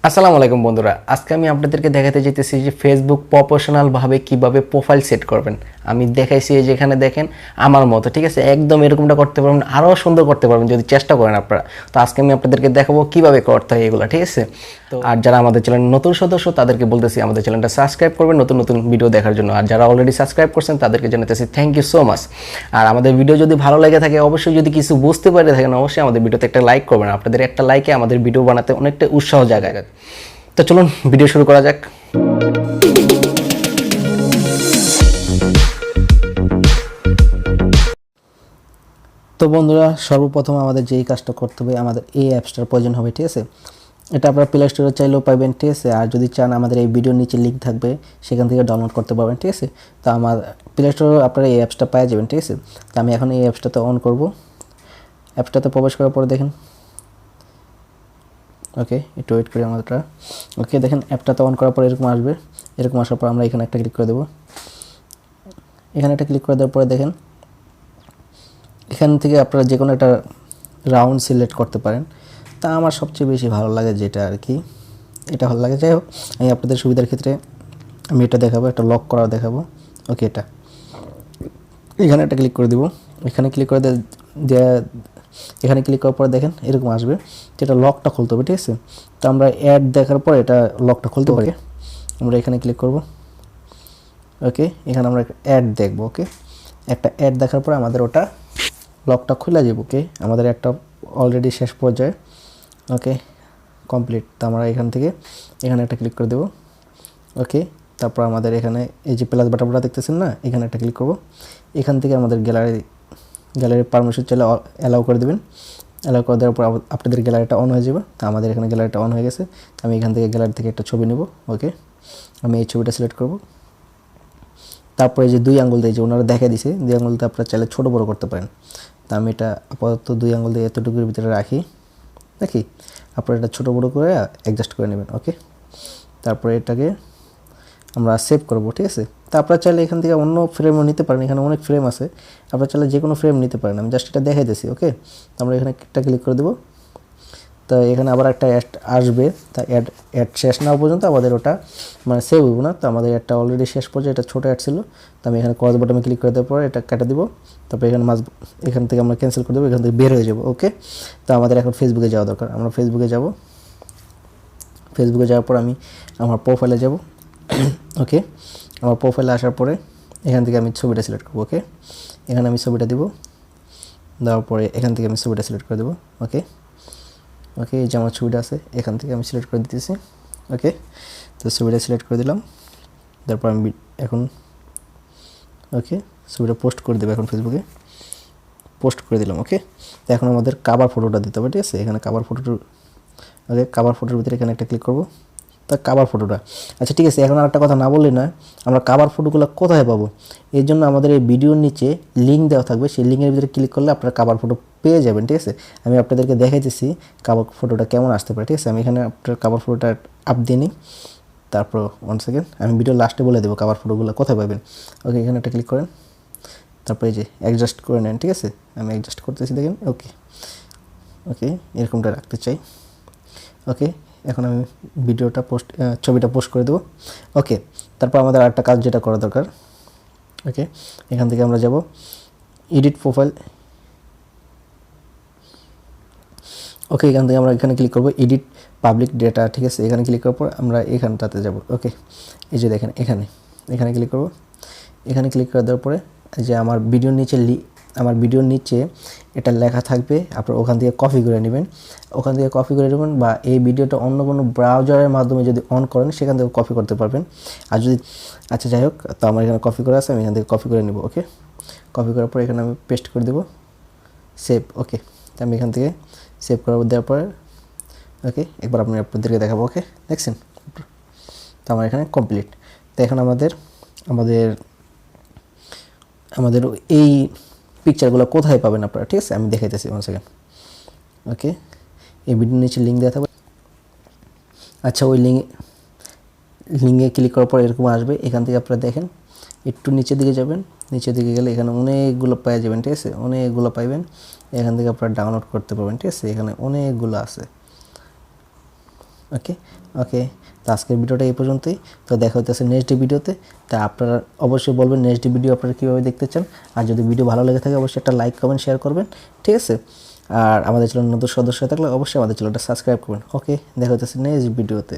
আসসালামু আলাইকুম বন্ধুরা, আজকে আমি আপনাদেরকে দেখাতে যেতেছি যে ফেসবুক প্রফেশনালভাবে কিভাবে প্রোফাইল সেট করবেন। আমি দেখাইছি এই যে এখানে দেখেন আমার মতো, ঠিক আছে, একদম এরকমটা করতে পারবেন, আরও সুন্দর করতে পারবেন যদি চেষ্টা করেন আপনারা। তো আজকে আমি আপনাদেরকে দেখাবো কিভাবে করতে হয় এগুলো, ঠিক আছে। তো আর যারা আমাদের চ্যানেল নতুন সদস্য তাদেরকে বলতেছি আমাদের চ্যানেলটা সাবস্ক্রাইব করবেন নতুন নতুন ভিডিও দেখার জন্য। আর যারা অলরেডি সাবস্ক্রাইব করছেন তাদেরকে জানাতেছি থ্যাংক ইউ সো মাচ। আর আমাদের ভিডিও যদি ভালো লেগে থাকে, অবশ্যই যদি কিছু বুঝতে পারে থাকেন, অবশ্যই আমাদের ভিডিওতে একটা লাইক করবেন। আপনাদের একটা লাইকে আমাদের ভিডিও বানাতে অনেকটা উৎসাহ জাগায়। তো চলুন ভিডিও শুরু করা যাক। তো বন্ধুরা, সর্বপ্রথম আমাদের যেই কাজটা করতে হবে, আমাদের এই অ্যাপসটার প্রয়োজন হবে, ঠিক আছে। এটা আপনারা প্লে স্টোরে চাইলেও পাবেন, ঠিক আছে। আর যদি চান আমাদের এই ভিডিওর নিচে লিঙ্ক থাকবে, সেখান থেকে ডাউনলোড করতে পারবেন, ঠিক আছে। তো আমার প্লে স্টোরে আপনারা এই অ্যাপসটা পেয়ে যাবেন, ঠিক আছে। তো আমি এখন এই অ্যাপসটাতে অন করব। অ্যাপসটাতে প্রবেশ করার পরে দেখেন, ওকে একটু ওয়েট করি আমাদেরটা। ওকে দেখেন অ্যাপটাতে অন করার পর এরকম আসবে। এরকম আসার পর আমরা এখানে একটা ক্লিক করে দেবো। এখানে একটা ক্লিক করে দেওয়ার পরে দেখেন এখান থেকে আপনারা যে কোনো একটা রাউন্ড সিলেক্ট করতে পারেন। তা আমার সবচেয়ে বেশি ভালো লাগে যেটা আর কি, এটা ভালো লাগে। যাই হোক, আমি আপনাদের সুবিধার ক্ষেত্রে আমি এটা দেখাবো, একটা লক করা দেখাবো। ওকে, এটা এখানে একটা ক্লিক করে দেবো। এখানে ক্লিক করে এখানে ক্লিক করার পরে দেখেন এরকম আসবে, যেটা লকটা খুলতে হবে, ঠিক আছে। তো আমরা অ্যাড দেখার পর এটা লকটা খুলতে পারি। আমরা এখানে ক্লিক করব। ওকে, এখানে আমরা অ্যাড দেখব। ওকে, একটা অ্যাড দেখার পর আমাদের ওটা লকটা খুলে যাবে। ওকে, আমাদের একটা অলরেডি শেষ পর্যায়ে। ওকে, কমপ্লিট। তো আমরা এখান থেকে এখানে একটা ক্লিক করে দেব। ওকে, তারপর আমাদের এখানে এই যে প্লাস বাটনটা দেখতেছেন না, এখানে একটা ক্লিক করব। এখান থেকে আমাদের গ্যালারি পারমিশন চাইলে অ্যালাউ করে দেবেন। অ্যালাউ করে দেওয়ার পর আপনাদের গ্যালারিটা অন হয়ে যাবে। তো আমাদের এখানে গ্যালারিটা অন হয়ে গেছে। আমি এখান থেকে গ্যালারি থেকে একটা ছবি নেব। ওকে, আমি এই ছবিটা সিলেক্ট করব। তারপরে যে 2 আঙ্গুল দিয়ে যে ওনারা দেখা দিছে, 2 আঙ্গুলতে আপনারা চাইলে ছোটো বড়ো করতে পারেন। তা আমি এটা আপাতত 2 আঙ্গুল দিয়ে এতটুকুর ভিতরে রাখি নাকি, আপনারা এটা ছোটো বড়ো করে অ্যাডজাস্ট করে নেবেন। ওকে, তারপরে এটাকে আমরা সেভ করব, ঠিক আছে। তা আপনারা চাইলে এখান থেকে অন্য ফ্রেমও নিতে পারেন, এখানে অনেক ফ্রেম আছে, আপনারা চাইলে যে কোনো ফ্রেম নিতে পারেন। আমি জাস্ট এটা দেখাই দিয়েছি। ওকে, তো আমরা এখানে একটা ক্লিক করে দেবো। তো এখানে আবার একটা অ্যাড আসবে। তা অ্যাড শেষ না পর্যন্ত আমাদের ওটা মানে সেভ হইব না। তো আমাদের অ্যাডটা অলরেডি শেষ পর্যায়ে, এটা ছোটো অ্যাড ছিল। তো আমি এখানে ক্রস বাটনে ক্লিক করে দেওয়ার পর এটা কেটে দিব। তারপর এখান থেকে আমরা ক্যান্সেল করে দেবো, এখান থেকে বের হয়ে যাব। ওকে, তো আমাদের এখন ফেসবুকে যাওয়া দরকার। আমরা ফেসবুকে যাব। ফেসবুকে যাওয়ার পর আমি আমার প্রোফাইলে যাব। ওকে, আমার প্রোফাইলে আসার পরে এখান থেকে আমি ছবিটা সিলেক্ট করব। ওকে, এখানে আমি ছবিটা দিব। দেওয়ার পরে এখান থেকে আমি ছবিটা সিলেক্ট করে দেবো। ওকে, ওকে, এই যে আমার ছবিটা আছে, এখান থেকে আমি সিলেক্ট করে দিতেছি। ওকে, তো ছবিটা সিলেক্ট করে দিলাম। তারপর আমি এখন ওকে ছবিটা পোস্ট করে দেবো। এখন ফেসবুকে পোস্ট করে দিলাম। ওকে, তো এখন আমাদের কাভার ফটোটা দিতে হবে, ঠিক আছে। এখানে কাভার ফটোটা, ওকে, কাভার ফটোর ভিতরে এখানে একটা ক্লিক করবো। তা কাভার ফটোটা, আচ্ছা ঠিক আছে। এখন আর একটা কথা না বললে না, আমরা কাভার ফটোগুলো কোথায় পাবো? এর জন্য আমাদের এই ভিডিওর নিচে লিঙ্ক দেওয়া থাকবে, সেই লিঙ্কের ভিতরে ক্লিক করলে আপনারা কাভার ফটো পেয়ে যাবেন, ঠিক আছে। আমি আপনাদেরকে দেখাইতেছি কাভার ফটোটা কেমন আসতে পারে, ঠিক আছে। আমি এখানে আপনার কাভার ফটোটা আপ দিয়ে নিই। তারপর 1 সেকেন্ড, আমি ভিডিও লাস্টে বলে দেবো কাভার ফটোগুলো কোথায় পাবেন। ওকে, এখানে একটা ক্লিক করেন। তারপরে এই যে অ্যাডজাস্ট করে নেন, ঠিক আছে। আমি অ্যাডজাস্ট করতেছি, দেখেন। ওকে, ওকে, এরকমটা রাখতে চাই। ওকে, এখন আমি ছবিটা পোস্ট করে দেবো। ওকে, তারপর আমাদের আরেকটা কাজ যেটা করা দরকার। ওকে, এখান থেকে আমরা যাব এডিট প্রোফাইল। ওকে, এখান থেকে আমরা এখানে ক্লিক করব এডিট পাবলিক ডেটা, ঠিক আছে। এখানে ক্লিক করার পর আমরা এখানটাতে যাব। ওকে, এই যে দেখেন এখানে ক্লিক করব। এখানে ক্লিক করে দেওয়ার পরে যে আমার ভিডিওর নিচে এটা লেখা থাকবে, আপনারা ওখান থেকে কপি করে নেবেন। বা এই ভিডিওটা অন্য কোনো ব্রাউজারের মাধ্যমে যদি অন করেন সেখান থেকে কপি করতে পারবেন। আর যদি, আচ্ছা যাই হোক, তো আমার এখানে কপি করা আছে, আমি এখান থেকে কপি করে নেব। ওকে, কপি করার পর এখানে আমি পেস্ট করে দেবো, সেভ। ওকে, তো আমি এখান থেকে সেভ দেওয়ার পরে ওকে, একবার আপনাদেরকে দেখাবো। ওকে, দেখছেন, তো আমার এখানে কমপ্লিট। তো এখন আমাদের এই পিকচারগুলো কোথায় পাবেন আপনারা, ঠিক আছে, আমি দেখাইতেছি 1 সেকেন্ড। ওকে, এই ভিডিওর নিচে লিঙ্ক দেওয়া থাকবে। আচ্ছা, ওই লিঙ্কে ক্লিক করার পর এরকম আসবে। এখান থেকে আপনারা দেখেন একটু নিচের দিকে যাবেন। নিচের দিকে গেলে এখানে অনেকগুলো পেয়ে যাবেন, ঠিক আছে, অনেকগুলো পাইবেন। এখান থেকে আপনারা ডাউনলোড করতে পারবেন, ঠিক আছে। এখানে অনেকগুলো আছে। ওকে ওকে তো আজকের ভিডিওটা এই পর্যন্তই। তো দেখা হচ্ছে নেক্সট ভিডিওতে। তা আপনারা অবশ্যই বলবেন নেক্সট ভিডিও আপনারা কীভাবে দেখতে চান। আর যদি ভিডিও ভালো লেগে থাকে অবশ্যই একটা লাইক কমেন্ট শেয়ার করবেন, ঠিক আছে। আর আমাদের চ্যানেল নতুন সদস্য থাকলে অবশ্যই আমাদের চ্যানেলটা সাবস্ক্রাইব করবেন। ওকে, দেখা হচ্ছে নেক্সট ভিডিওতে।